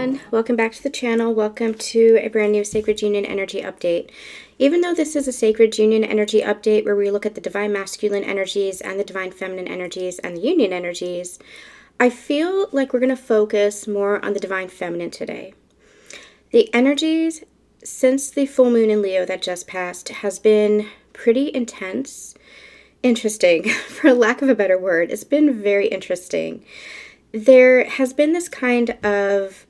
everyone. Welcome back to the channel. Welcome to a brand new Sacred Union Energy Update. Even though this is a Sacred Union Energy Update where we look at the Divine Masculine energies and the Divine Feminine energies and the Union energies, I feel like we're going to focus more on the Divine Feminine today. The energies since the full moon in Leo that just passed has been pretty intense. Interesting, for lack of a better word. It's been very interesting. There has been this kind of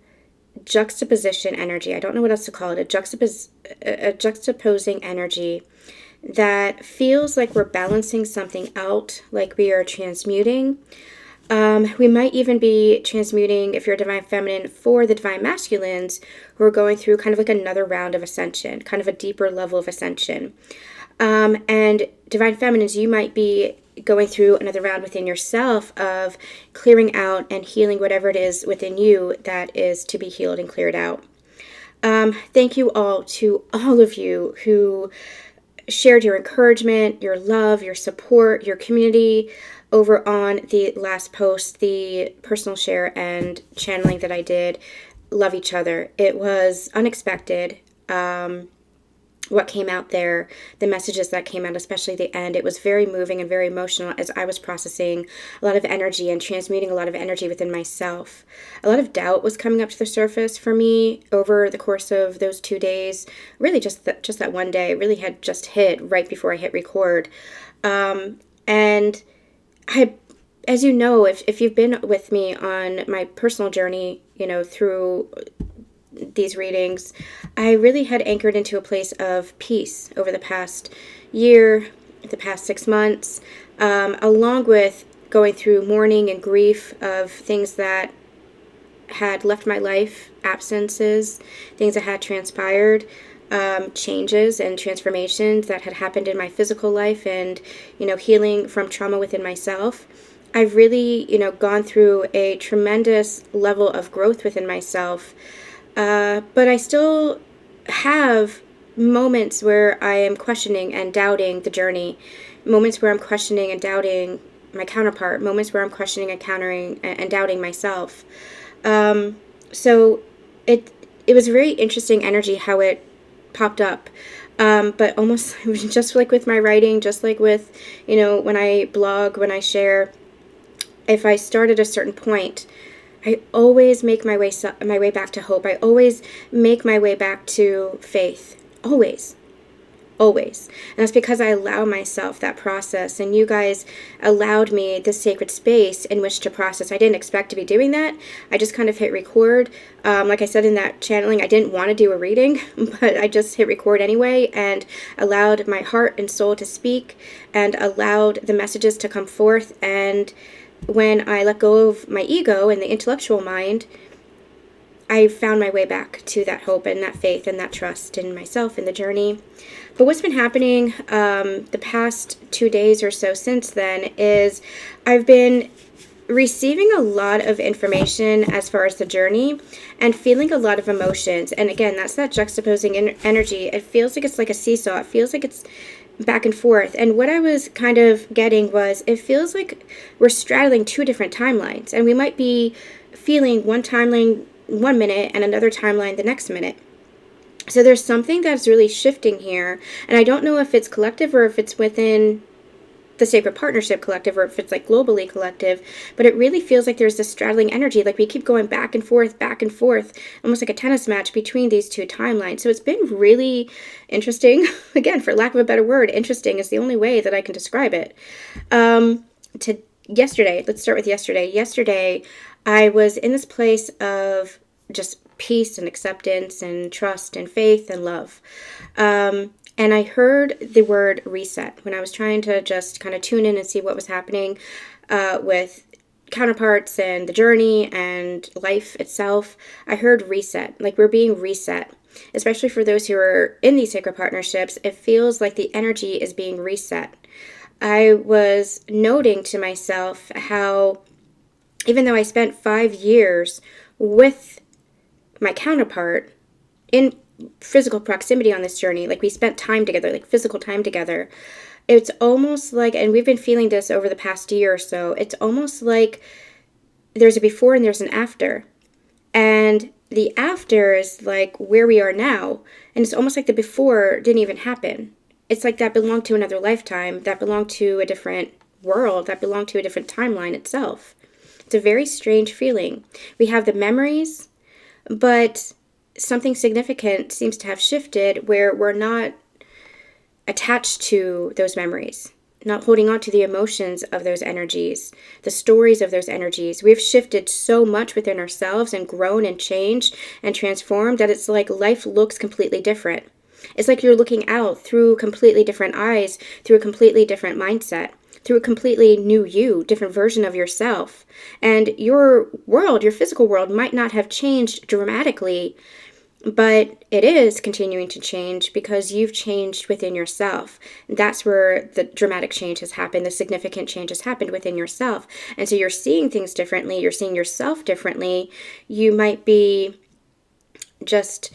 juxtaposition energy. I don't know what else to call it. A juxtaposing energy that feels like we're balancing something out, like we are transmuting. We might even be transmuting, if you're Divine Feminine, for the Divine Masculines who are going through kind of like another round of ascension, kind of a deeper level of ascension. And Divine Feminines, you might be going through another round within yourself of clearing out and healing whatever it is within you that is to be healed and cleared out. Thank you all to all of you who shared your encouragement, your love, your support, your community over on the last post, the personal share and channeling that I did. Love each other. It was unexpected. What came out there, the messages that came out, especially the end, it was very moving and very emotional as I was processing a lot of energy and transmuting a lot of energy within myself. A lot of doubt was coming up to the surface for me over the course of those 2 days. Really just that one day. It really had just hit right before I hit record. And I, as you know, if you've been with me on my personal journey, through these readings, I really had anchored into a place of peace over the past year, the past 6 months, along with going through mourning and grief of things that had left my life, absences, things that had transpired, changes and transformations that had happened in my physical life, and, healing from trauma within myself. I've really, gone through a tremendous level of growth within myself. But I still have moments where I am questioning and doubting the journey, moments where I'm questioning and doubting my counterpart, moments where I'm questioning and doubting myself. So it was very interesting energy how it popped up. But almost just like with my writing, just like with, when I blog, when I share, if I start at a certain point, I always make my way back to hope. I always make my way back to faith. Always. And that's because I allow myself that process. And you guys allowed me this sacred space in which to process. I didn't expect to be doing that. I just kind of hit record. Like I said in that channeling, I didn't want to do a reading, but I just hit record anyway and allowed my heart and soul to speak and allowed the messages to come forth. And when I let go of my ego and the intellectual mind, I found my way back to that hope and that faith and that trust in myself and the journey. But what's been happening the past 2 days or so since then is I've been receiving a lot of information as far as the journey and feeling a lot of emotions. And again, that's that juxtaposing energy. It feels like it's like a seesaw. It feels like it's back and forth. And what I was kind of getting was it feels like we're straddling 2 different timelines, and we might be feeling one timeline 1 minute and another timeline the next minute. So there's something that's really shifting here, and I don't know if it's collective or if it's within the Sacred Partnership Collective or if it's like globally collective, but it really feels like there's this straddling energy, like we keep going back and forth, almost like a tennis match between these 2 timelines. So it's been really interesting. Again, for lack of a better word, interesting is the only way that I can describe it. Yesterday, let's start with yesterday. Yesterday, I was in this place of just peace and acceptance and trust and faith and love. And I heard the word reset when I was trying to just kind of tune in and see what was happening with counterparts and the journey and life itself. I heard reset, like we're being reset. Especially for those who are in these sacred partnerships, it feels like the energy is being reset. I was noting to myself how even though I spent 5 years with my counterpart in physical proximity on this journey, like we spent time together, like physical time together, it's almost like, and we've been feeling this over the past year or so, it's almost like there's a before and there's an after. And the after is like where we are now. And it's almost like the before didn't even happen. It's like that belonged to another lifetime, that belonged to a different world, that belonged to a different timeline itself. It's a very strange feeling. We have the memories, but something significant seems to have shifted where we're not attached to those memories, not holding on to the emotions of those energies, the stories of those energies. We've shifted so much within ourselves and grown and changed and transformed that it's like life looks completely different. It's like you're looking out through completely different eyes, through a completely different mindset, through a completely new you, different version of yourself. And your world, your physical world, might not have changed dramatically, but it is continuing to change because you've changed within yourself. That's where the dramatic change has happened. The significant change has happened within yourself. And so you're seeing things differently. You're seeing yourself differently. You might be just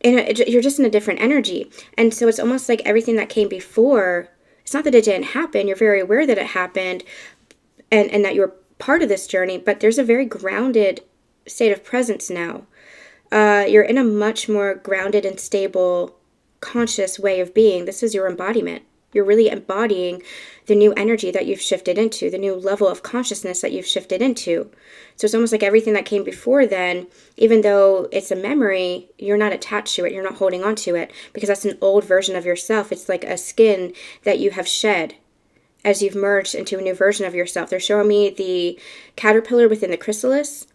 you're just in a different energy. And so it's almost like everything that came before, it's not that it didn't happen. You're very aware that it happened and that you're part of this journey, but there's a very grounded state of presence now. You're in a much more grounded and stable, conscious way of being. This is your embodiment. You're really embodying the new energy that you've shifted into, the new level of consciousness that you've shifted into. So it's almost like everything that came before then, even though it's a memory, you're not attached to it. You're not holding on to it because that's an old version of yourself. It's like a skin that you have shed as you've merged into a new version of yourself. They're showing me the caterpillar within the chrysalis,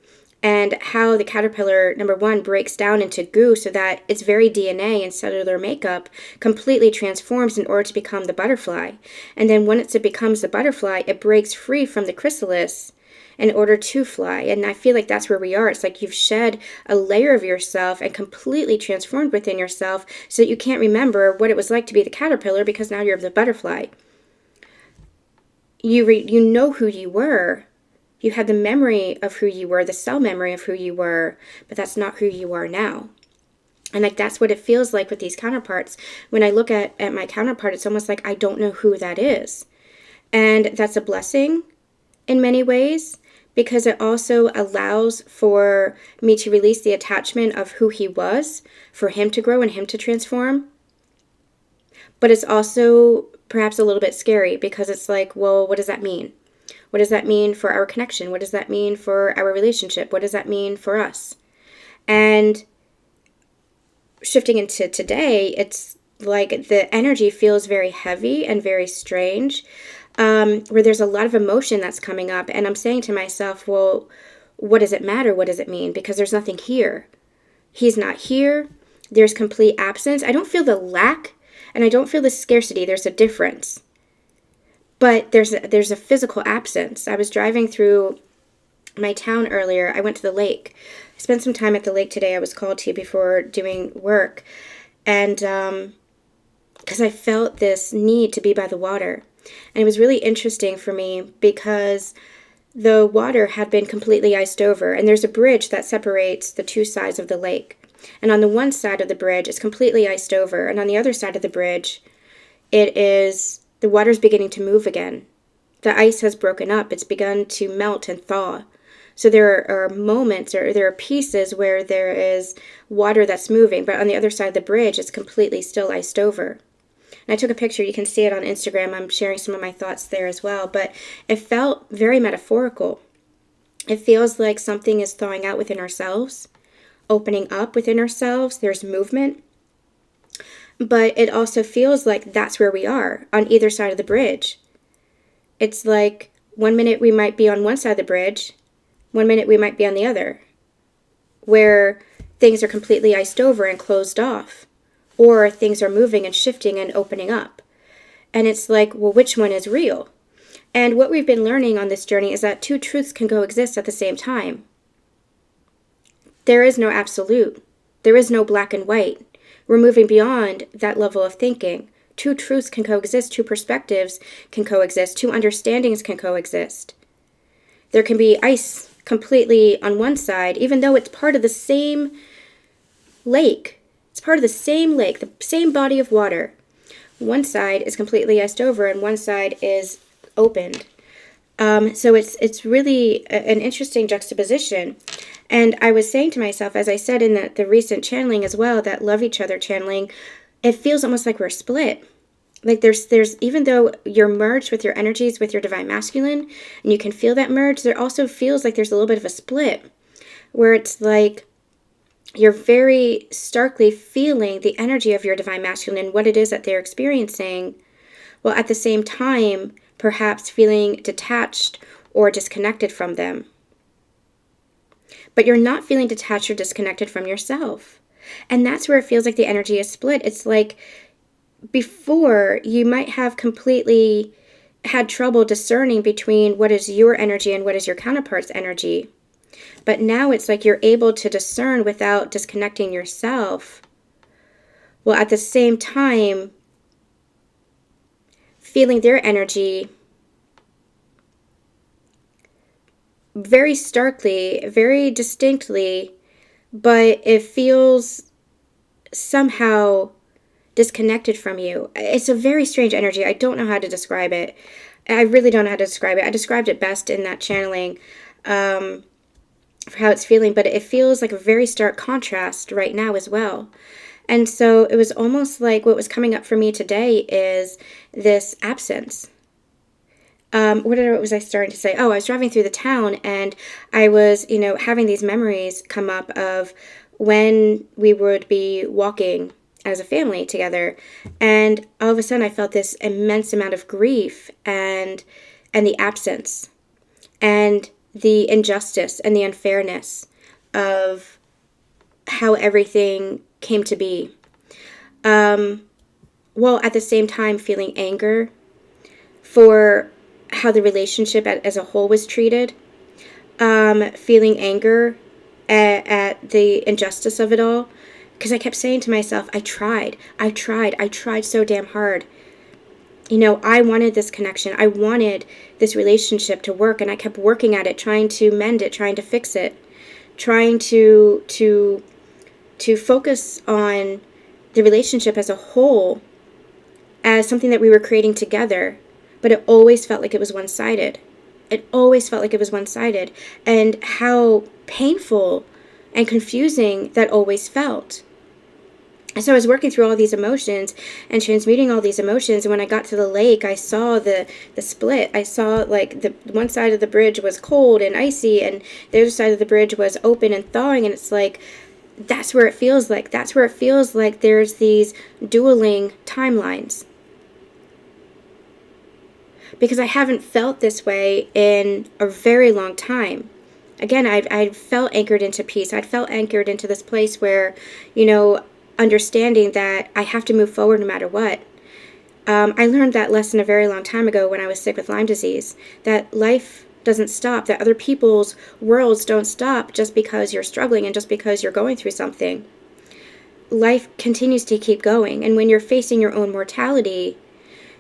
and how the caterpillar, number one, breaks down into goo so that its very DNA and cellular makeup completely transforms in order to become the butterfly. And then once it becomes the butterfly, it breaks free from the chrysalis in order to fly. And I feel like that's where we are. It's like you've shed a layer of yourself and completely transformed within yourself so that you can't remember what it was like to be the caterpillar because now you're the butterfly. You know who you were. You had the memory of who you were, the cell memory of who you were, but that's not who you are now. And like that's what it feels like with these counterparts. When I look at my counterpart, it's almost like I don't know who that is. And that's a blessing in many ways because it also allows for me to release the attachment of who he was, for him to grow and him to transform. But it's also perhaps a little bit scary because it's like, well, what does that mean? What does that mean for our connection? What does that mean for our relationship? What does that mean for us? And shifting into today, it's like the energy feels very heavy and very strange, where there's a lot of emotion that's coming up. And I'm saying to myself, well, what does it matter? What does it mean? Because there's nothing here. He's not here. There's complete absence. I don't feel the lack and I don't feel the scarcity. There's a difference. But there's a physical absence. I was driving through my town earlier. I went to the lake. I spent some time at the lake today. I was called to before doing work. And because I felt this need to be by the water. And it was really interesting for me because the water had been completely iced over. And there's a bridge that separates the two sides of the lake. And on the one side of the bridge, it's completely iced over. And on the other side of the bridge, the water's beginning to move again. The ice has broken up. It's begun to melt and thaw. So there are moments or there are pieces where there is water that's moving, but on the other side of the bridge, it's completely still iced over. And I took a picture. You can see it on Instagram. I'm sharing some of my thoughts there as well, but it felt very metaphorical. It feels like something is thawing out within ourselves, opening up within ourselves. There's movement. But it also feels like that's where we are on either side of the bridge. It's like 1 minute we might be on one side of the bridge, 1 minute we might be on the other, where things are completely iced over and closed off, or things are moving and shifting and opening up. And it's like, well, which one is real? And what we've been learning on this journey is that two truths can coexist at the same time. There is no absolute. There is no black and white. We're moving beyond that level of thinking. Two truths can coexist. Two perspectives can coexist. Two understandings can coexist. There can be ice completely on one side, even though it's part of the same lake. It's part of the same lake, the same body of water. One side is completely iced over and one side is opened. So it's really an interesting juxtaposition. And I was saying to myself, as I said in the recent channeling as well, that love each other channeling, it feels almost like we're split. Like there's even though you're merged with your energies, with your divine masculine, and you can feel that merge, there also feels like there's a little bit of a split where it's like you're very starkly feeling the energy of your divine masculine and what it is that they're experiencing, while at the same time perhaps feeling detached or disconnected from them. But you're not feeling detached or disconnected from yourself. And that's where it feels like the energy is split. It's like before you might have completely had trouble discerning between what is your energy and what is your counterpart's energy. But now it's like you're able to discern without disconnecting yourself, while at the same time feeling their energy very starkly, very distinctly, but it feels somehow disconnected from you. It's a very strange energy. I don't know how to describe it. I really don't know how to describe it. I described it best in that channeling for how it's feeling, but it feels like a very stark contrast right now as well. And so it was almost like what was coming up for me today is this absence. What was I starting to say? Oh, I was driving through the town and I was, having these memories come up of when we would be walking as a family together. And all of a sudden I felt this immense amount of grief and the absence and the injustice and the unfairness of how everything came to be. While at the same time feeling anger for how the relationship as a whole was treated, feeling anger at the injustice of it all, because I kept saying to myself, I tried so damn hard. I wanted this connection. I wanted this relationship to work, and I kept working at it, trying to mend it, trying to fix it, trying to focus on the relationship as a whole as something that we were creating together, but it always felt like it was one-sided. It always felt like it was one-sided, and how painful and confusing that always felt. So I was working through all these emotions and transmuting all these emotions, and when I got to the lake, I saw the split. I saw like the one side of the bridge was cold and icy, and the other side of the bridge was open and thawing, and it's like, that's where it feels like. That's where it feels like there's these dueling timelines. Because I haven't felt this way in a very long time. Again, I felt anchored into peace. I'd felt anchored into this place where, understanding that I have to move forward no matter what. I learned that lesson a very long time ago when I was sick with Lyme disease, that life doesn't stop, that other people's worlds don't stop just because you're struggling and just because you're going through something. Life continues to keep going, and when you're facing your own mortality,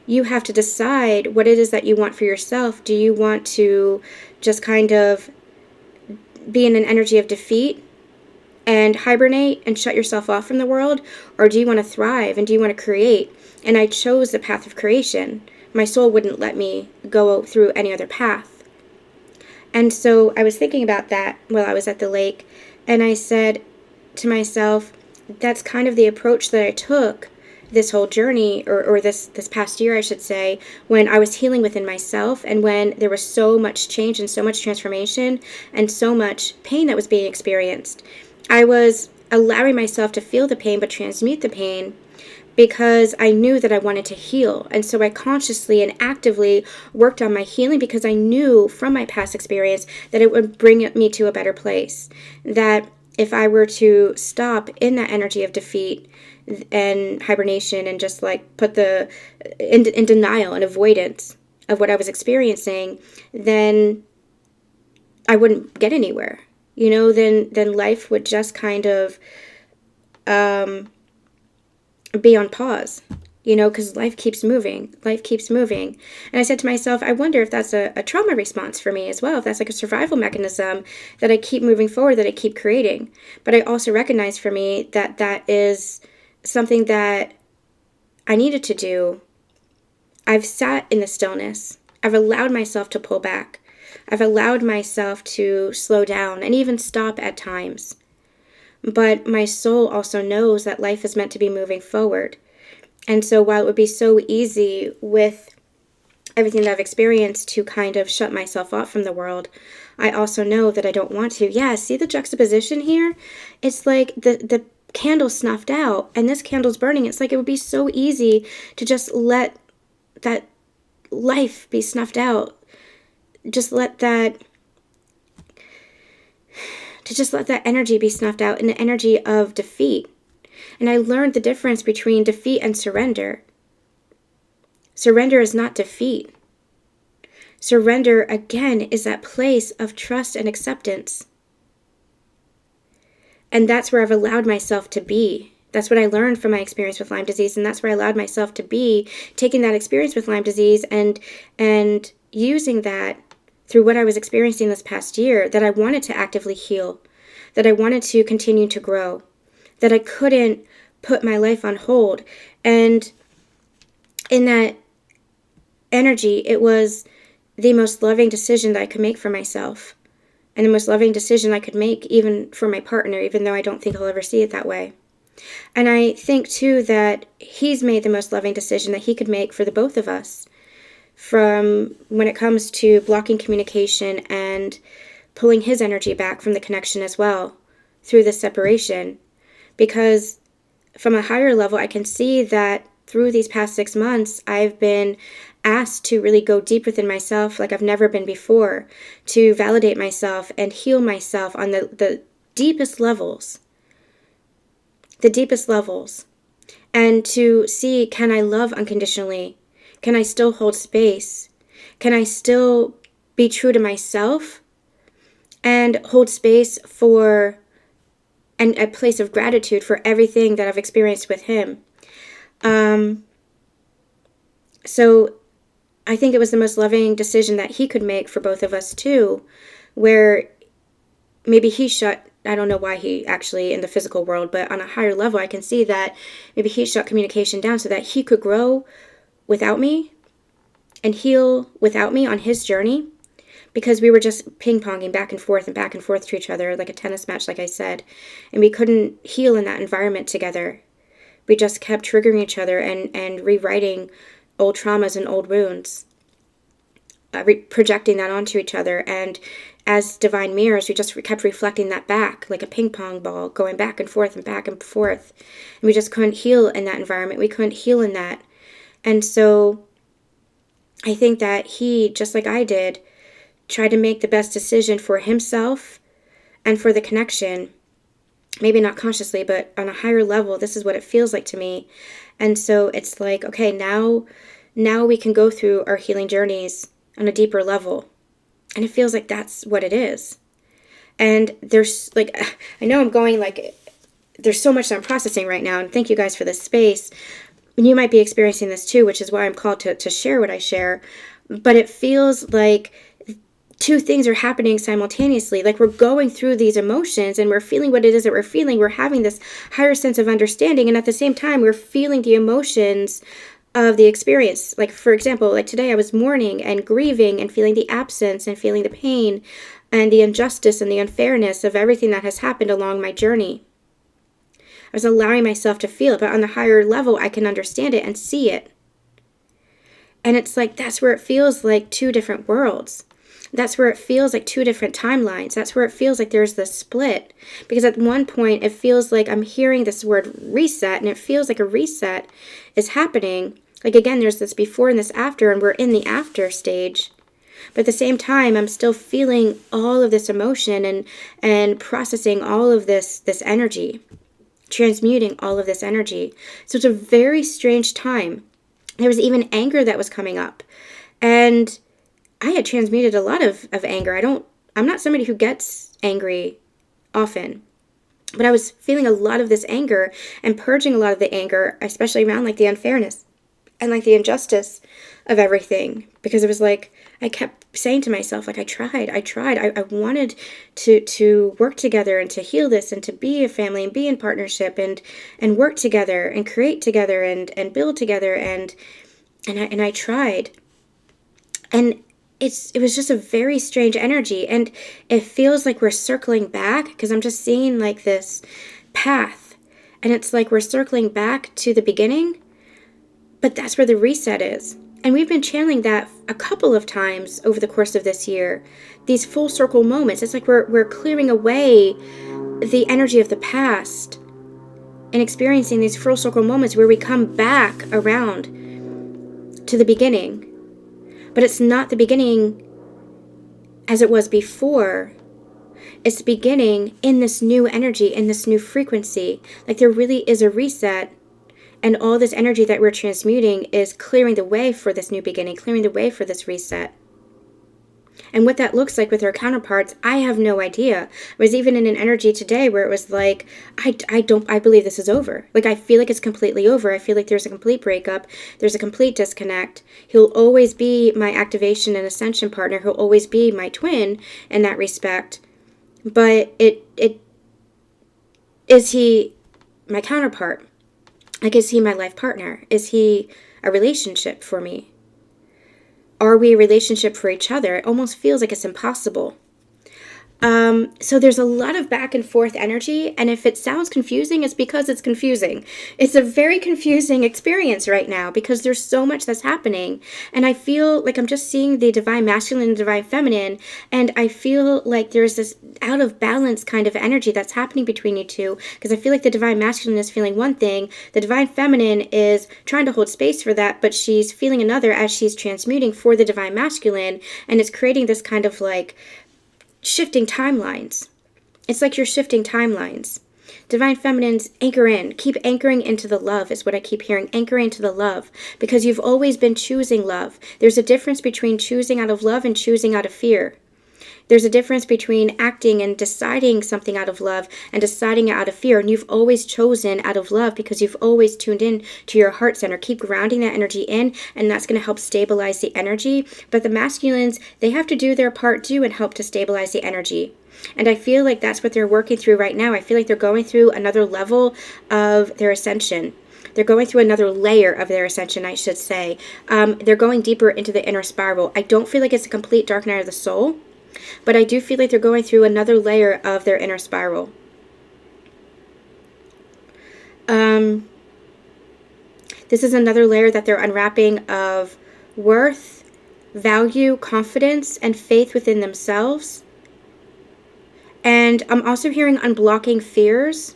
you have to decide what it is that you want for yourself. Do you want to just kind of be in an energy of defeat and hibernate and shut yourself off from the world? Or do you want to thrive and do you want to create? And I chose the path of creation. My soul wouldn't let me go through any other path. And so I was thinking about that while I was at the lake, and I said to myself, that's kind of the approach that I took this whole journey, or this past year, I should say, when I was healing within myself, and when there was so much change and so much transformation and so much pain that was being experienced. I was allowing myself to feel the pain but transmute the pain, because I knew that I wanted to heal. And so I consciously and actively worked on my healing, because I knew from my past experience that it would bring me to a better place. That if I were to stop in that energy of defeat and hibernation and just like put in denial and avoidance of what I was experiencing, then I wouldn't get anywhere. Then life would just kind of be on pause, because life keeps moving. And I said to myself, I wonder if that's a trauma response for me as well, if that's like a survival mechanism, that I keep moving forward, that I keep creating. But I also recognize for me that that is something that I needed to do. I've sat in the stillness. I've allowed myself to pull back. I've allowed myself to slow down and even stop at times. But my soul also knows that life is meant to be moving forward. And so while it would be so easy with everything that I've experienced to kind of shut myself off from the world, I also know that I don't want to. Yeah, see the juxtaposition here? It's like the candle snuffed out and this candle's burning. It's like it would be so easy to just let that life be snuffed out. Just let that energy be snuffed out, in the energy of defeat. And I learned the difference between defeat and surrender. Surrender is not defeat. Surrender, again, is that place of trust and acceptance. And that's where I've allowed myself to be. That's what I learned from my experience with Lyme disease, and that's where I allowed myself to be, taking that experience with Lyme disease and using that through what I was experiencing this past year, that I wanted to actively heal, that I wanted to continue to grow, that I couldn't put my life on hold. And in that energy, it was the most loving decision that I could make for myself, and the most loving decision I could make even for my partner, even though I don't think he'll ever see it that way. And I think, too, that he's made the most loving decision that he could make for the both of us, from when it comes to blocking communication and pulling his energy back from the connection as well through this separation. Because from a higher level, I can see that through these past 6 months, I've been asked to really go deep within myself like I've never been before, to validate myself and heal myself on the deepest levels. The deepest levels. And to see, can I love unconditionally? Can I still hold space? Can I still be true to myself and hold space for and a place of gratitude for everything that I've experienced with him? So I think it was the most loving decision that he could make for both of us too, where maybe he shut, I don't know why he actually in the physical world, but on a higher level, I can see that maybe he shut communication down so that he could grow without me and heal without me on his journey, because we were just ping-ponging back and forth to each other like a tennis match, like I said, and we couldn't heal in that environment together. We just kept triggering each other and rewriting old traumas and old wounds, projecting that onto each other, and as divine mirrors, we just kept reflecting that back like a ping pong ball, going back and forth and back and forth. And we just couldn't heal in that environment. We couldn't heal in that. And so I think that he, just like I did, tried to make the best decision for himself and for the connection. Maybe not consciously, but on a higher level, this is what it feels like to me. And so it's like, okay, now we can go through our healing journeys on a deeper level. And it feels like that's what it is. And there's like, I know I'm going like, there's so much that I'm processing right now. And thank you guys for this space. And you might be experiencing this too, which is why I'm called to share what I share. But it feels like two things are happening simultaneously. Like we're going through these emotions and we're feeling what it is that we're feeling. We're having this higher sense of understanding. And at the same time, we're feeling the emotions of the experience. Like, for example, like today I was mourning and grieving and feeling the absence and feeling the pain and the injustice and the unfairness of everything that has happened along my journey. I was allowing myself to feel it, but on the higher level, I can understand it and see it. And it's like, that's where it feels like two different worlds. That's where it feels like two different timelines. That's where it feels like there's this split. Because at one point, it feels like I'm hearing this word reset, and it feels like a reset is happening. Like, again, there's this before and this after, and we're in the after stage. But at the same time, I'm still feeling all of this emotion and processing all of this energy, transmuting all of this energy. So it's a very strange time. There was even anger that was coming up. And I had transmuted a lot of anger. I'm not somebody who gets angry often. But I was feeling a lot of this anger and purging a lot of the anger, especially around like the unfairness and like the injustice of everything. Because it was like, I kept saying to myself, like, I tried. I wanted to work together and to heal this and to be a family and be in partnership and work together and create together and build together. And I tried. And it was just a very strange energy, and it feels like we're circling back, because I'm just seeing like this path, and it's like we're circling back to the beginning, but that's where the reset is. And we've been channeling that a couple of times over the course of this year. These full circle moments, it's like we're clearing away the energy of the past and experiencing these full circle moments where we come back around to the beginning. But it's not the beginning as it was before. It's the beginning in this new energy, in this new frequency. Like there really is a reset. And all this energy that we're transmuting is clearing the way for this new beginning, clearing the way for this reset. And what that looks like with our counterparts, I have no idea. I was even in an energy today where it was like, I believe this is over. Like, I feel like it's completely over. I feel like there's a complete breakup. There's a complete disconnect. He'll always be my activation and ascension partner. He'll always be my twin in that respect. But is he my counterpart? Like, is he my life partner? Is he a relationship for me? Are we a relationship for each other? It almost feels like it's impossible. So there's a lot of back and forth energy, and if it sounds confusing, it's because it's confusing. It's a very confusing experience right now because there's so much that's happening, and I feel like I'm just seeing the divine masculine and divine feminine, and I feel like there's this out of balance kind of energy that's happening between you two, because I feel like the divine masculine is feeling one thing, the divine feminine is trying to hold space for that, but she's feeling another as she's transmuting for the divine masculine, and it's creating this kind of like shifting timelines. It's like you're shifting timelines. Divine feminines, anchor in. Keep anchoring into the love is what I keep hearing. Anchor into the love because you've always been choosing love. There's a difference between choosing out of love and choosing out of fear. There's a difference between acting and deciding something out of love and deciding out of fear. And you've always chosen out of love because you've always tuned in to your heart center. Keep grounding that energy in, and that's going to help stabilize the energy. But the masculines, they have to do their part too and help to stabilize the energy. And I feel like that's what they're working through right now. I feel like they're going through another level of their ascension. They're going through another layer of their ascension, I should say. They're going deeper into the inner spiral. I don't feel like it's a complete dark night of the soul, but I do feel like they're going through another layer of their inner spiral. This is another layer that they're unwrapping of worth, value, confidence, and faith within themselves. And I'm also hearing unblocking fears.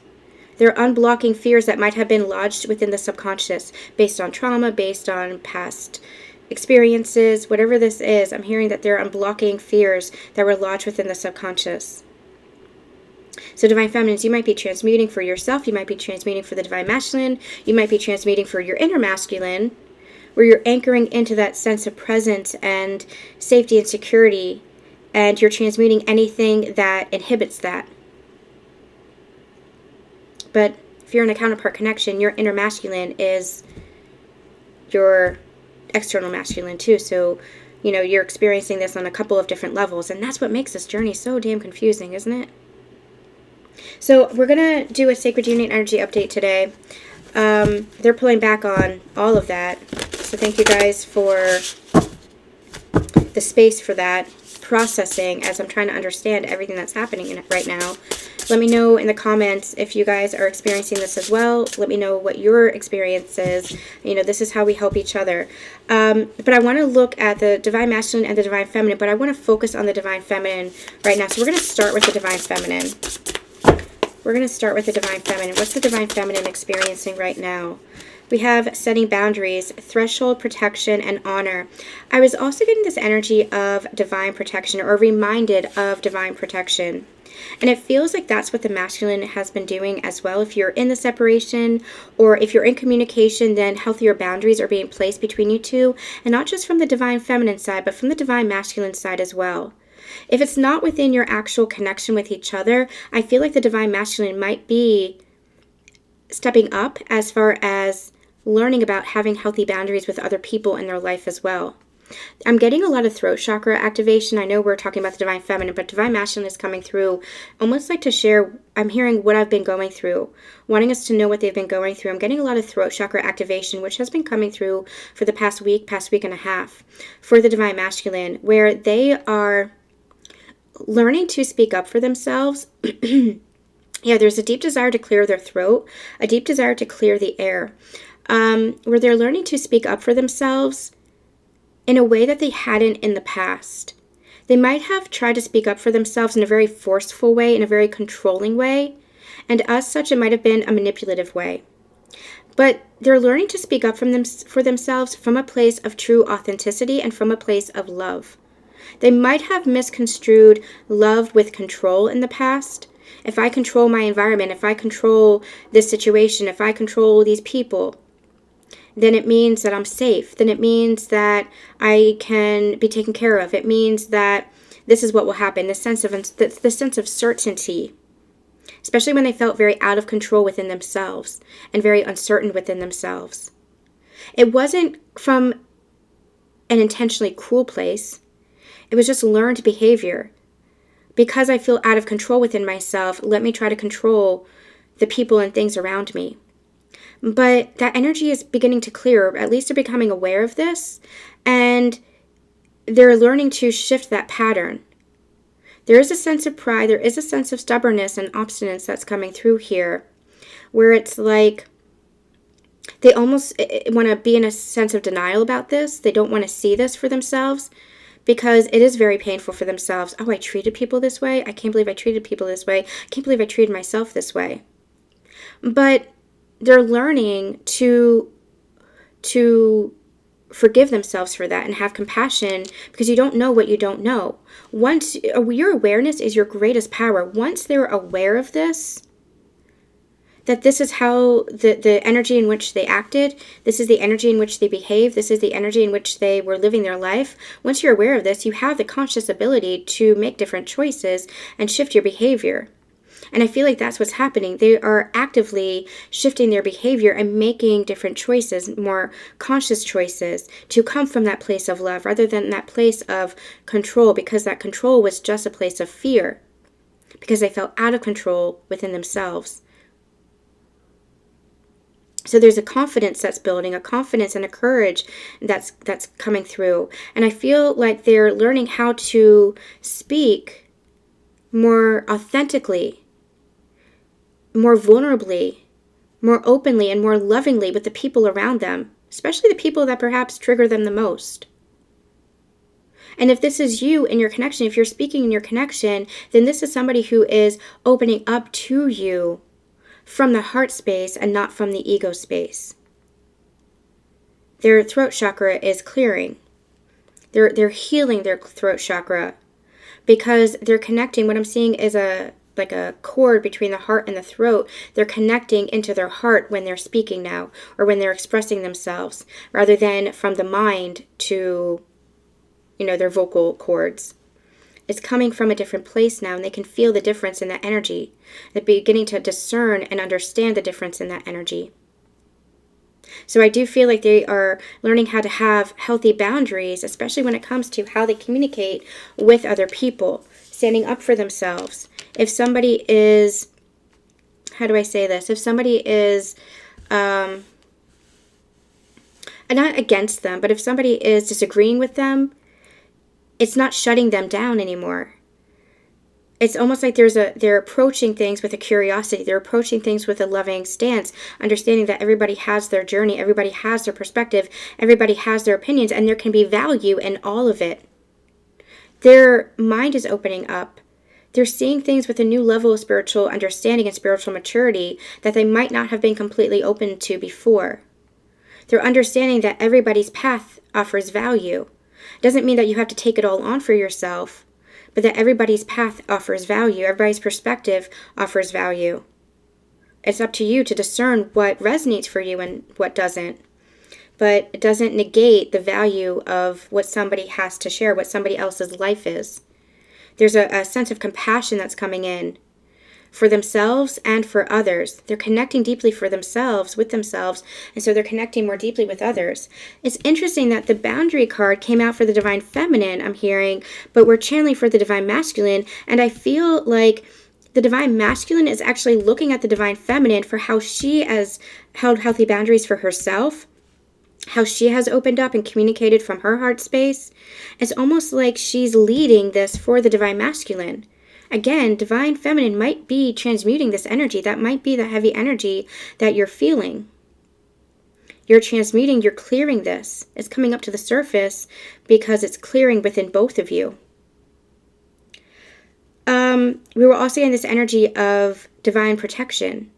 They're unblocking fears that might have been lodged within the subconscious based on trauma, based on past experiences, whatever this is. I'm hearing that they're unblocking fears that were lodged within the subconscious. So divine feminines, you might be transmuting for yourself. You might be transmuting for the divine masculine. You might be transmuting for your inner masculine, where you're anchoring into that sense of presence and safety and security, and you're transmuting anything that inhibits that. But if you're in a counterpart connection, your inner masculine is your external masculine too. So, you know, you're experiencing this on a couple of different levels, and that's what makes this journey so damn confusing, isn't it? So we're going to do a Sacred Union energy update today. They're pulling back on all of that. So thank you guys for the space for that processing as I'm trying to understand everything that's happening right now. Let me know in the comments if you guys are experiencing this as well. Let me know what your experience is. You know, this is how we help each other. But I want to look at the divine masculine and the divine feminine, but I want to focus on the divine feminine right now. So we're going to start with the divine feminine. We're going to start with the divine feminine. What's the divine feminine experiencing right now? We have setting boundaries, threshold, protection, and honor. I was also getting this energy of divine protection, or reminded of divine protection. And it feels like that's what the masculine has been doing as well. If you're in the separation or if you're in communication, then healthier boundaries are being placed between you two. And not just from the divine feminine side, but from the divine masculine side as well. If it's not within your actual connection with each other, I feel like the divine masculine might be stepping up as far as learning about having healthy boundaries with other people in their life as well. I'm getting a lot of throat chakra activation. I know we're talking about the divine feminine, but divine masculine is coming through almost like to share. I'm hearing what I've been going through, wanting us to know what they've been going through. I'm getting a lot of throat chakra activation, which has been coming through for the past week and a half for the divine masculine, where they are learning to speak up for themselves. Yeah, there's a deep desire to clear their throat, a deep desire to clear the air, where they're learning to speak up for themselves in a way that they hadn't in the past. They might have tried to speak up for themselves in a very forceful way, in a very controlling way, and as such, it might have been a manipulative way. But they're learning to speak up for themselves from a place of true authenticity and from a place of love. They might have misconstrued love with control in the past. If I control my environment, if I control this situation, if I control these people, then it means that I'm safe. Then it means that I can be taken care of. It means that this is what will happen. The sense of certainty, especially when they felt very out of control within themselves and very uncertain within themselves. It wasn't from an intentionally cruel place. It was just learned behavior. Because I feel out of control within myself, let me try to control the people and things around me. But that energy is beginning to clear, or at least they're becoming aware of this, and they're learning to shift that pattern. There is a sense of pride, there is a sense of stubbornness and obstinance that's coming through here, where it's like they almost want to be in a sense of denial about this. They don't want to see this for themselves because it is very painful for themselves. Oh, I treated people this way. I can't believe I treated people this way. I can't believe I treated myself this way. But they're learning to forgive themselves for that and have compassion because you don't know what you don't know. Once your awareness is your greatest power. Once they're aware of this, that this is how the energy in which they acted, this is the energy in which they behaved, this is the energy in which they were living their life. Once you're aware of this, you have the conscious ability to make different choices and shift your behavior. And I feel like that's what's happening. They are actively shifting their behavior and making different choices, more conscious choices, to come from that place of love rather than that place of control, because that control was just a place of fear, because they felt out of control within themselves. So there's a confidence that's building, a confidence and a courage that's coming through. And I feel like they're learning how to speak more authentically, more vulnerably, more openly, and more lovingly with the people around them, especially the people that perhaps trigger them the most. And if this is you in your connection, if you're speaking in your connection, then this is somebody who is opening up to you from the heart space and not from the ego space. Their throat chakra is clearing. They're healing their throat chakra because they're connecting. What I'm seeing is like a cord between the heart and the throat. They're connecting into their heart when they're speaking now, or when they're expressing themselves, rather than from the mind to, their vocal cords. It's coming from a different place now, and they can feel the difference in that energy. They're beginning to discern and understand the difference in that energy. So I do feel like they are learning how to have healthy boundaries, especially when it comes to how they communicate with other people, standing up for themselves. If somebody is, how do I say this? If somebody is, not against them, but if somebody is disagreeing with them, it's not shutting them down anymore. It's almost like they're approaching things with a curiosity. They're approaching things with a loving stance, understanding that everybody has their journey, everybody has their perspective, everybody has their opinions, and there can be value in all of it. Their mind is opening up. They're seeing things with a new level of spiritual understanding and spiritual maturity that they might not have been completely open to before. They're understanding that everybody's path offers value. It doesn't mean that you have to take it all on for yourself, but that everybody's path offers value. Everybody's perspective offers value. It's up to you to discern what resonates for you and what doesn't. But it doesn't negate the value of what somebody has to share, what somebody else's life is. There's a sense of compassion that's coming in for themselves and for others. They're connecting deeply for themselves, with themselves, and so they're connecting more deeply with others. It's interesting that the boundary card came out for the divine feminine, I'm hearing, but we're channeling for the divine masculine, and I feel like the divine masculine is actually looking at the divine feminine for how she has held healthy boundaries for herself, how she has opened up and communicated from her heart space. It's almost like she's leading this for the divine masculine. Again, divine feminine might be transmuting this energy. That might be the heavy energy that you're feeling. You're transmuting, you're clearing this. It's coming up to the surface because it's clearing within both of you. We were also in this energy of divine protection.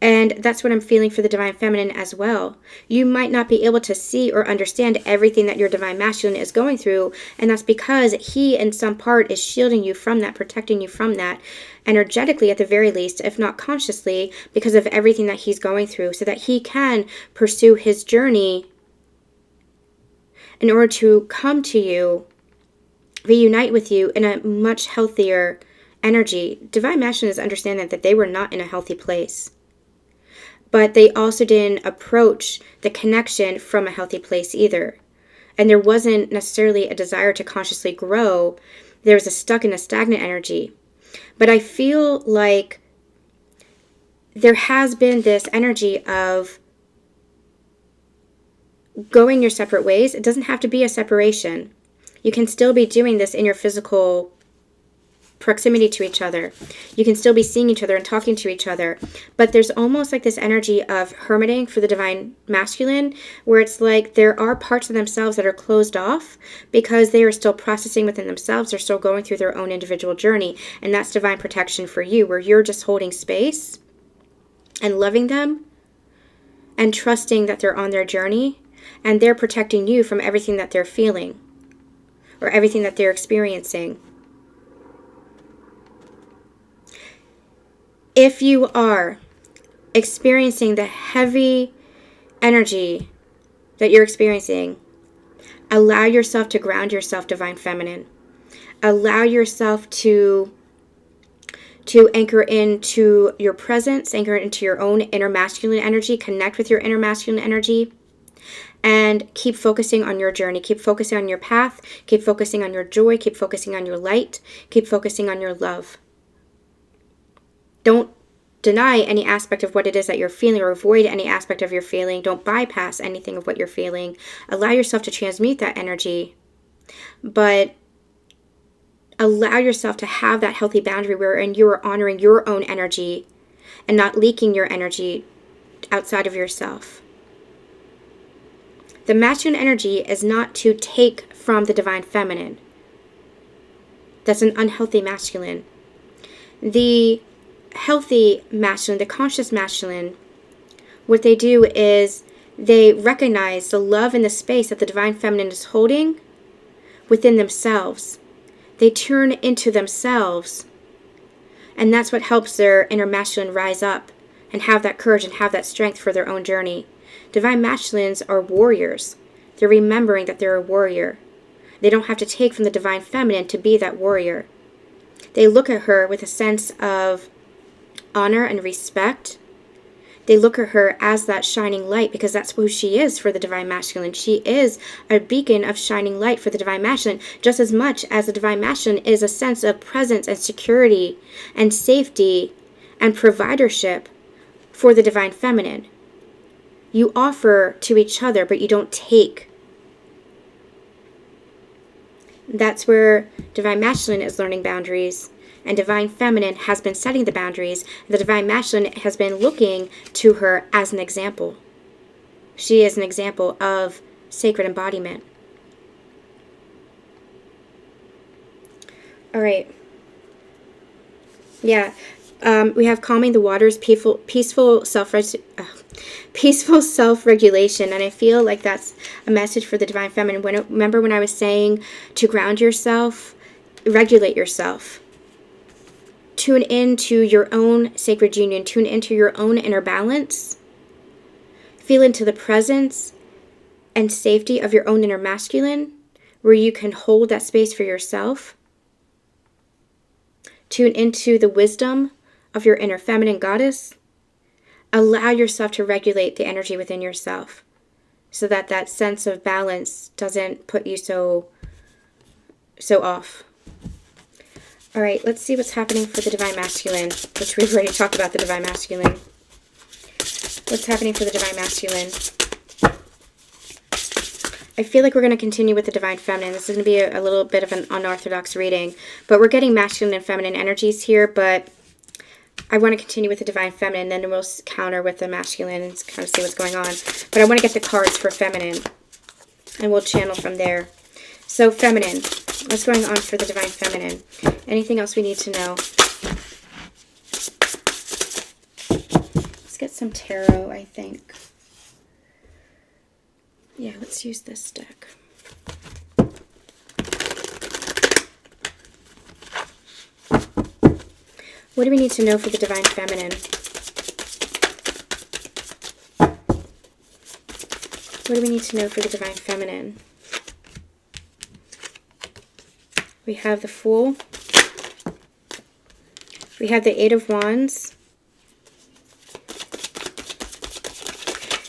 And that's what I'm feeling for the divine feminine as well. You might not be able to see or understand everything that your divine masculine is going through, and that's because he in some part is shielding you from that, protecting you from that, energetically at the very least, if not consciously, because of everything that he's going through, so that he can pursue his journey in order to come to you, reunite with you in a much healthier energy. Divine masculines understand that they were not in a healthy place. But they also didn't approach the connection from a healthy place either. And there wasn't necessarily a desire to consciously grow. There was a stuck in a stagnant energy. But I feel like there has been this energy of going your separate ways. It doesn't have to be a separation. You can still be doing this in your physical proximity to each other. You can still be seeing each other and talking to each other. But there's almost like this energy of hermiting for the divine masculine, where it's like there are parts of themselves that are closed off because they are still processing within themselves. They're still going through their own individual journey. And that's divine protection for you, where you're just holding space and loving them and trusting that they're on their journey, and they're protecting you from everything that they're feeling or everything that they're experiencing. If you are experiencing the heavy energy that you're experiencing, allow yourself to ground yourself, divine feminine. Allow yourself to anchor into your presence, anchor into your own inner masculine energy, connect with your inner masculine energy, and keep focusing on your journey. Keep focusing on your path. Keep focusing on your joy. Keep focusing on your light. Keep focusing on your love. Don't deny any aspect of what it is that you're feeling, or avoid any aspect of your feeling. Don't bypass anything of what you're feeling. Allow yourself to transmute that energy, but allow yourself to have that healthy boundary wherein you are honoring your own energy and not leaking your energy outside of yourself. The masculine energy is not to take from the divine feminine. That's an unhealthy masculine. The healthy masculine, the conscious masculine, what they do is they recognize the love and the space that the divine feminine is holding within themselves. They turn into themselves, and that's what helps their inner masculine rise up and have that courage and have that strength for their own journey. Divine masculines are warriors. They're remembering that they're a warrior. They don't have to take from the divine feminine to be that warrior. They look at her with a sense of honor and respect. They look at her as that shining light, because that's who she is for the divine masculine. She is a beacon of shining light for the divine masculine, just as much as the divine masculine is a sense of presence and security and safety and providership for the divine feminine. You offer to each other, but you don't take. That's where divine masculine is learning boundaries, and divine feminine has been setting the boundaries. The divine masculine has been looking to her as an example. She is an example of sacred embodiment. All right. Yeah. We have calming the waters, peaceful self-regulation, and I feel like that's a message for the divine feminine. Remember when I was saying to ground yourself, regulate yourself. Tune into your own sacred union. Tune into your own inner balance. Feel into the presence and safety of your own inner masculine, where you can hold that space for yourself. Tune into the wisdom of your inner feminine goddess, allow yourself to regulate the energy within yourself so that that sense of balance doesn't put you so off. All right, let's see what's happening for the Divine Masculine, which we've already talked about the Divine Masculine. What's happening for the Divine Masculine? I feel like we're going to continue with the Divine Feminine. This is going to be a little bit of an unorthodox reading, but we're getting masculine and feminine energies here, but I want to continue with the Divine Feminine, then we'll counter with the masculine and kind of see what's going on. But I want to get the cards for feminine, and we'll channel from there. So feminine, what's going on for the Divine Feminine? Anything else we need to know? Let's get some tarot, I think. Yeah, let's use this deck. What do we need to know for the Divine Feminine? What do we need to know for the Divine Feminine? We have the Fool. We have the Eight of Wands.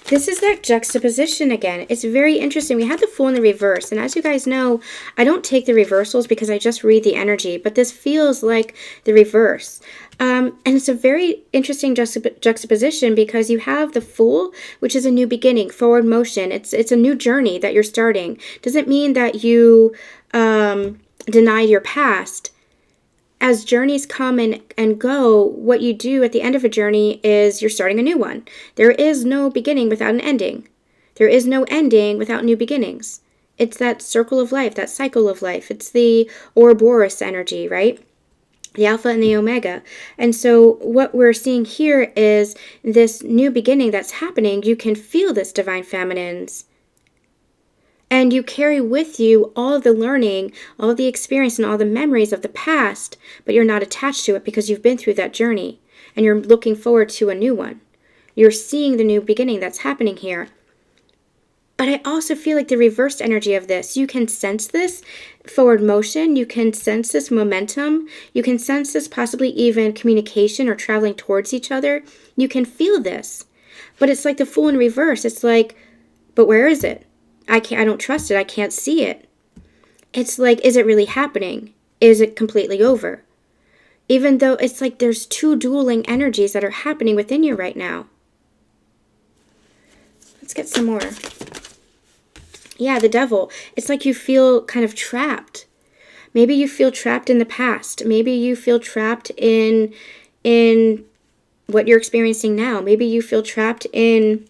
This is that juxtaposition again. It's very interesting. We had the Fool in the reverse. And as you guys know, I don't take the reversals because I just read the energy. But this feels like the reverse. And it's a very interesting juxtaposition because you have the Fool, which is a new beginning, forward motion. It's a new journey that you're starting. Doesn't mean that you deny your past. As journeys come and go, what you do at the end of a journey is you're starting a new one. There is no beginning without an ending. There is no ending without new beginnings. It's that circle of life, that cycle of life. It's the Ouroboros energy, right? The Alpha and the Omega. And so what we're seeing here is this new beginning that's happening. You can feel this, Divine Feminines. And you carry with you all of the learning, all of the experience, and all the memories of the past, but you're not attached to it because you've been through that journey, and you're looking forward to a new one. You're seeing the new beginning that's happening here. But I also feel like the reversed energy of this, you can sense this forward motion, you can sense this momentum, you can sense this possibly even communication or traveling towards each other. You can feel this. But it's like the Fool in reverse. It's like, but where is it? I don't trust it. I can't see it. It's like, is it really happening? Is it completely over? Even though it's like there's two dueling energies that are happening within you right now. Let's get some more. Yeah, the Devil. It's like you feel kind of trapped. Maybe you feel trapped in the past. Maybe you feel trapped in what you're experiencing now. Maybe you feel trapped in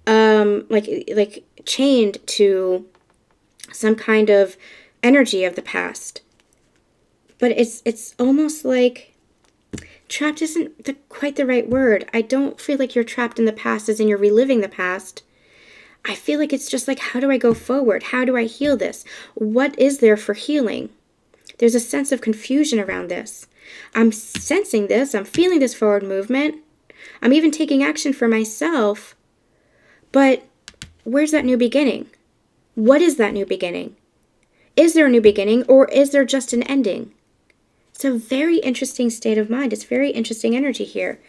like chained to some kind of energy of the past. But it's almost like trapped isn't quite the right word. I don't feel like you're trapped in the past as in you're reliving the past. I feel like it's just like, how do I go forward? How do I heal this? What is there for healing? There's a sense of confusion around this. I'm sensing this. I'm feeling this forward movement. I'm even taking action for myself. But where's that new beginning? What is that new beginning? Is there a new beginning, or is there just an ending? It's a very interesting state of mind. It's very interesting energy here.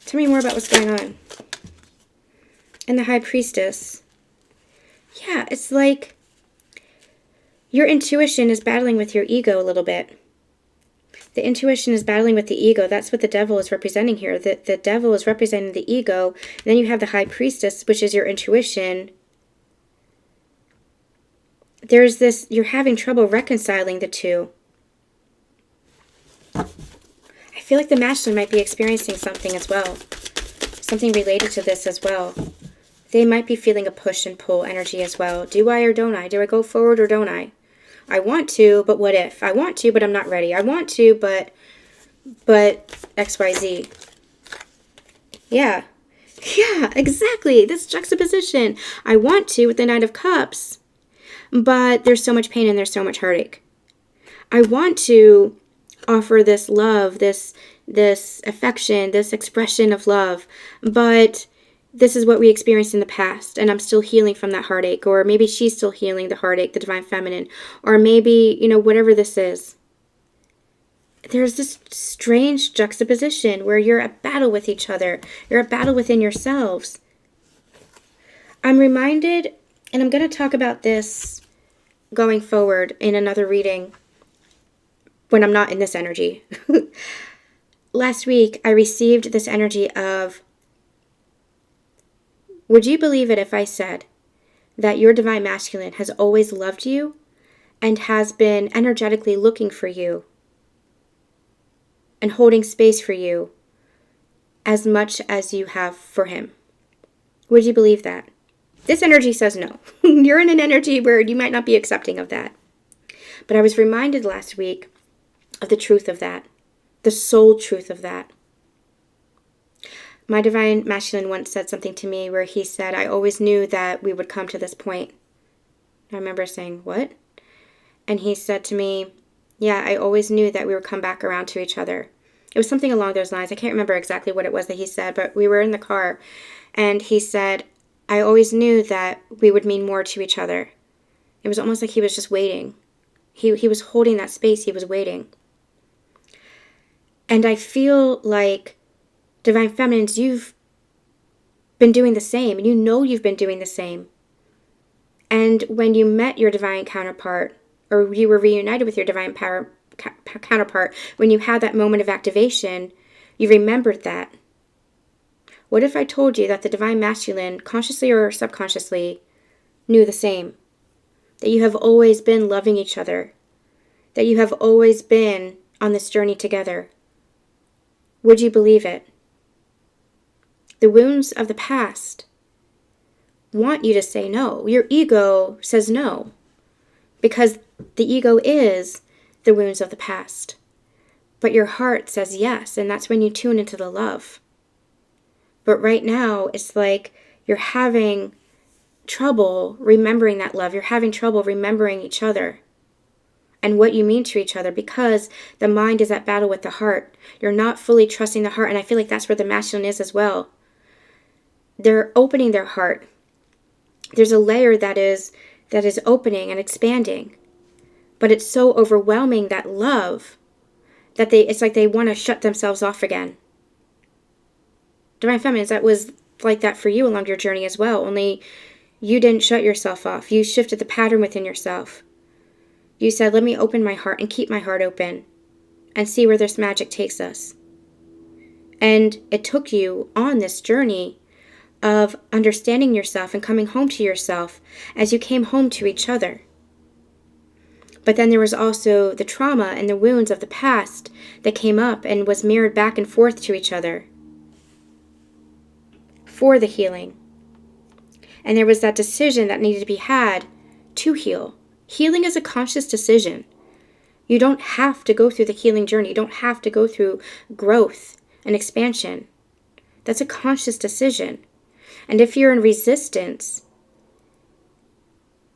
Tell me more about what's going on. And the High Priestess. Yeah, it's like your intuition is battling with your ego a little bit. The intuition is battling with the ego. That's what the Devil is representing here. The Devil is representing the ego. Then you have the High Priestess, which is your intuition. There's this, you're having trouble reconciling the two. I feel like the masculine might be experiencing something as well. Something related to this as well. They might be feeling a push and pull energy as well. Do I or don't I? Do I go forward or don't I? I want to, but what if? I want to, but I'm not ready. I want to, but XYZ. Yeah. Yeah, exactly. This juxtaposition. I want to with the Knight of Cups, but there's so much pain and there's so much heartache. I want to offer this love, this affection, this expression of love, but this is what we experienced in the past, and I'm still healing from that heartache, or maybe she's still healing the heartache, the Divine Feminine, or maybe, whatever this is. there's this strange juxtaposition where you're at battle with each other. You're at battle within yourselves. I'm reminded, and I'm going to talk about this going forward in another reading when I'm not in this energy. Last week, I received this energy of, would you believe it if I said that your divine masculine has always loved you and has been energetically looking for you and holding space for you as much as you have for him? Would you believe that? This energy says no. You're in an energy where you might not be accepting of that. But I was reminded last week of the truth of that, the soul truth of that. My divine masculine once said something to me where he said, I always knew that we would come to this point. I remember saying, what? And he said to me, yeah, I always knew that we would come back around to each other. It was something along those lines. I can't remember exactly what it was that he said, but we were in the car and he said, I always knew that we would mean more to each other. It was almost like he was just waiting. He was holding that space. He was waiting. And I feel like, divine feminines, you've been doing the same. And you know you've been doing the same. And when you met your divine counterpart, or you were reunited with your divine counterpart, when you had that moment of activation, you remembered that. What if I told you that the divine masculine, consciously or subconsciously, knew the same? That you have always been loving each other. That you have always been on this journey together. Would you believe it? The wounds of the past want you to say no. Your ego says no. Because the ego is the wounds of the past. But your heart says yes, and that's when you tune into the love. But right now, it's like you're having trouble remembering that love. You're having trouble remembering each other and what you mean to each other because the mind is at battle with the heart. You're not fully trusting the heart, and I feel like that's where the masculine is as well. They're opening their heart. There's a layer that is opening and expanding, but it's so overwhelming, that love, that it's like they want to shut themselves off again. Divine Feminines, that was like that for you along your journey as well, only you didn't shut yourself off. You shifted the pattern within yourself. You said, let me open my heart and keep my heart open and see where this magic takes us. And it took you on this journey of understanding yourself and coming home to yourself as you came home to each other. But then there was also the trauma and the wounds of the past that came up and was mirrored back and forth to each other for the healing. And there was that decision that needed to be had to heal. Healing is a conscious decision. You don't have to go through the healing journey. You don't have to go through growth and expansion. That's a conscious decision. And if you're in resistance,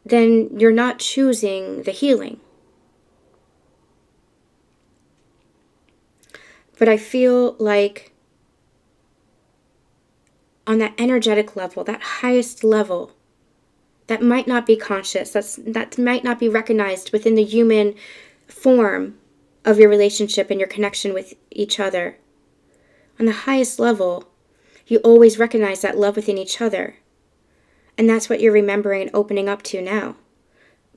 then you're not choosing the healing. But I feel like on that energetic level, that highest level, that might not be conscious, that might not be recognized within the human form of your relationship and your connection with each other. On the highest level, you always recognize that love within each other. And that's what you're remembering and opening up to now.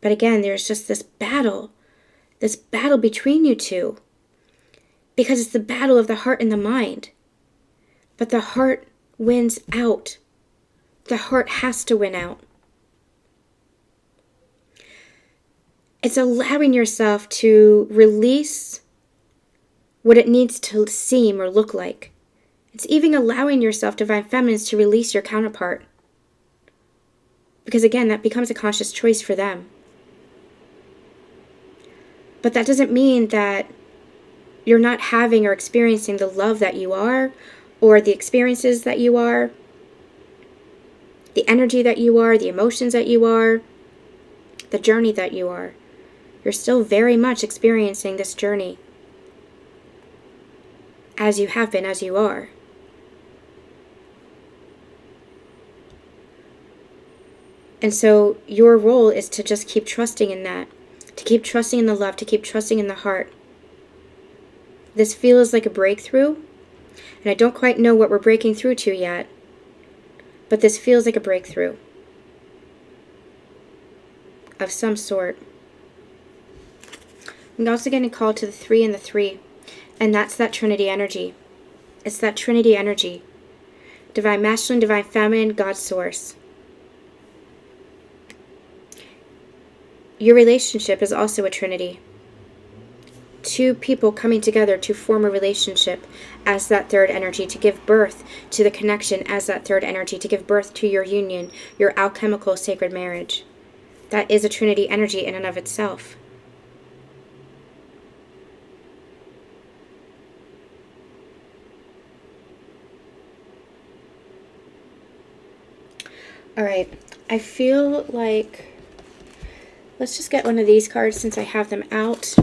But again, there's just this battle between you two. Because it's the battle of the heart and the mind. But the heart wins out. The heart has to win out. It's allowing yourself to release what it needs to seem or look like. It's even allowing yourself, divine feminines, to release your counterpart. Because again, that becomes a conscious choice for them. But that doesn't mean that you're not having or experiencing the love that you are, or the experiences that you are, the energy that you are, the emotions that you are, the journey that you are. You're still very much experiencing this journey as you have been, as you are. And so your role is to just keep trusting in that, to keep trusting in the love, to keep trusting in the heart. This feels like a breakthrough, and I don't quite know what we're breaking through to yet, but this feels like a breakthrough of some sort. I'm also getting called to the 3 and the 3, and that's that Trinity energy. It's that Trinity energy. Divine masculine, divine feminine, God source. Your relationship is also a Trinity. Two people coming together to form a relationship as that third energy, to give birth to the connection as that third energy, to give birth to your union, your alchemical sacred marriage. That is a Trinity energy in and of itself. All right, I feel like, let's just get one of these cards since I have them out.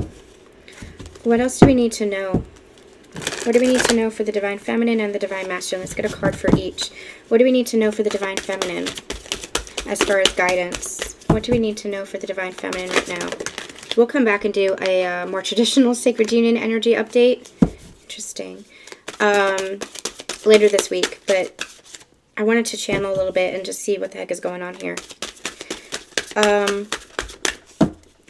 What else do we need to know? What do we need to know for the Divine Feminine and the Divine Masculine? Let's get a card for each. What do we need to know for the Divine Feminine as far as guidance? What do we need to know for the Divine Feminine right now? We'll come back and do a more traditional Sacred Union energy update. Interesting. Later this week, but I wanted to channel a little bit and just see what the heck is going on here.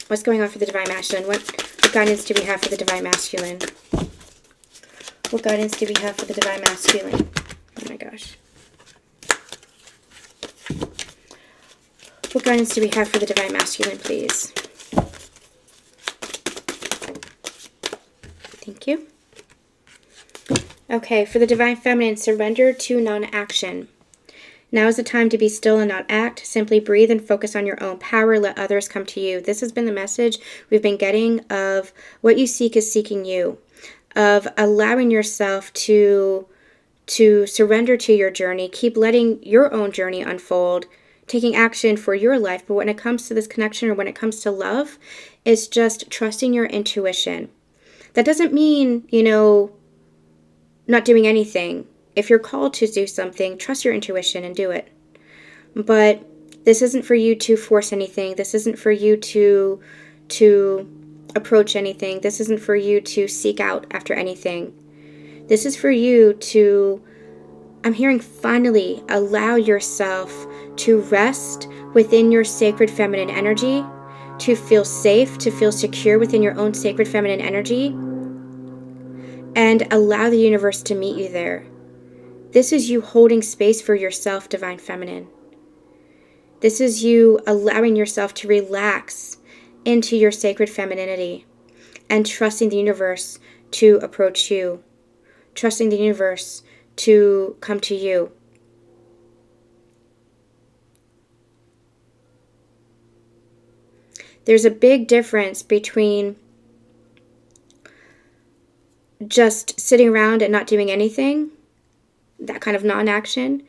What's going on for the Divine Masculine? What guidance do we have for the Divine Masculine? What guidance do we have for the Divine Masculine? Oh my gosh. What guidance do we have for the Divine Masculine, please? Thank you. Okay, for the Divine Feminine, surrender to non-action. Now is the time to be still and not act. Simply breathe and focus on your own power. Let others come to you. This has been the message we've been getting of what you seek is seeking you. Of allowing yourself to surrender to your journey. Keep letting your own journey unfold. Taking action for your life. But when it comes to this connection or when it comes to love, it's just trusting your intuition. That doesn't mean, not doing anything. If you're called to do something, trust your intuition and do it. But this isn't for you to force anything. This isn't for you to approach anything. This isn't for you to seek out after anything. This is for you to, I'm hearing, finally allow yourself to rest within your sacred feminine energy, to feel safe, to feel secure within your own sacred feminine energy, and allow the universe to meet you there. This is you holding space for yourself, Divine Feminine. This is you allowing yourself to relax into your sacred femininity and trusting the universe to approach you. Trusting the universe to come to you. There's a big difference between just sitting around and not doing anything, that kind of non-action,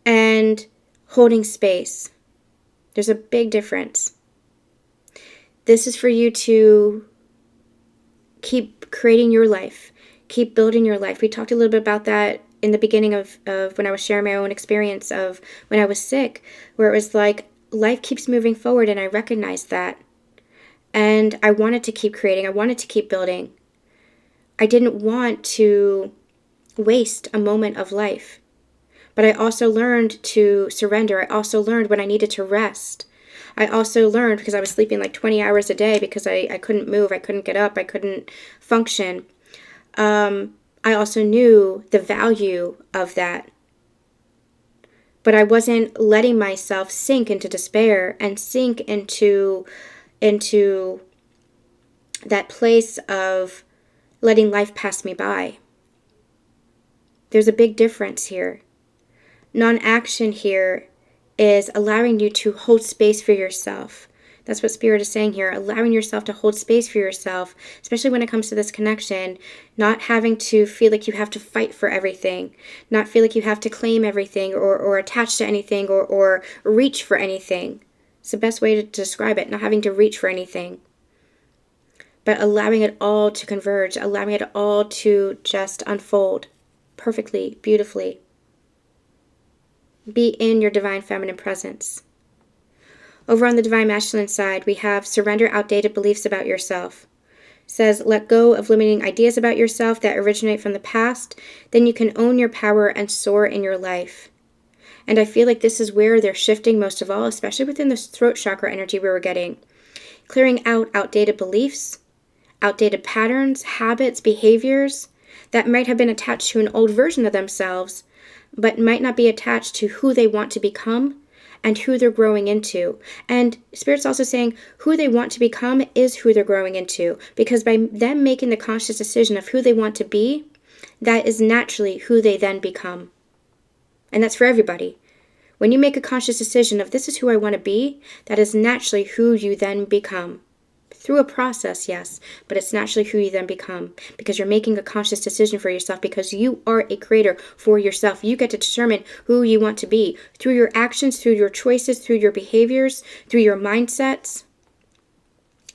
and holding space. There's a big difference. This is for you to keep creating your life, keep building your life. We talked a little bit about that in the beginning of when I was sharing my own experience of when I was sick, where it was like life keeps moving forward, and I recognized that. And I wanted to keep creating. I wanted to keep building. I didn't want to waste a moment of life. But I also learned to surrender. I also learned when I needed to rest. I also learned, because I was sleeping like 20 hours a day because I couldn't move, I couldn't get up, I couldn't function. I also knew the value of that. But I wasn't letting myself sink into despair and sink into that place of letting life pass me by. There's a big difference here. Non-action here is allowing you to hold space for yourself. That's what Spirit is saying here. Allowing yourself to hold space for yourself, especially when it comes to this connection. Not having to feel like you have to fight for everything. Not feel like you have to claim everything or attach to anything or reach for anything. It's the best way to describe it. Not having to reach for anything. But allowing it all to converge. Allowing it all to just unfold perfectly, beautifully. Be in your Divine Feminine presence. Over on the Divine Masculine side, we have surrender outdated beliefs about yourself. says, let go of limiting ideas about yourself that originate from the past. Then you can own your power and soar in your life. And I feel like this is where they're shifting most of all, especially within the throat chakra energy we were getting. Clearing out outdated beliefs, outdated patterns, habits, behaviors that might have been attached to an old version of themselves, but might not be attached to who they want to become and who they're growing into. And Spirit's also saying who they want to become is who they're growing into, because by them making the conscious decision of who they want to be, that is naturally who they then become. And that's for everybody. When you make a conscious decision of this is who I want to be, that is naturally who you then become. Through a process, yes, but it's naturally who you then become, because you're making a conscious decision for yourself, because you are a creator for yourself. You get to determine who you want to be through your actions, through your choices, through your behaviors, through your mindsets,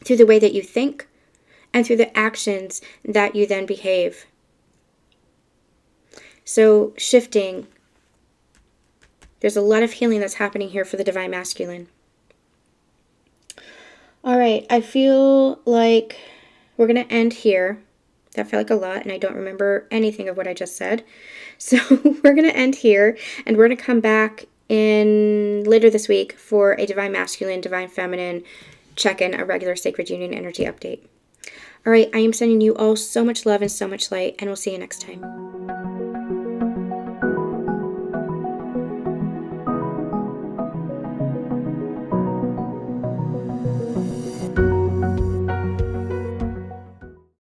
through the way that you think, and through the actions that you then behave. So shifting, there's a lot of healing that's happening here for the Divine Masculine. All right, I feel like we're going to end here. That felt like a lot, and I don't remember anything of what I just said. So we're going to end here, and we're going to come back in later this week for a Divine Masculine, Divine Feminine check-in, a regular Sacred Union energy update. All right, I am sending you all so much love and so much light, and we'll see you next time.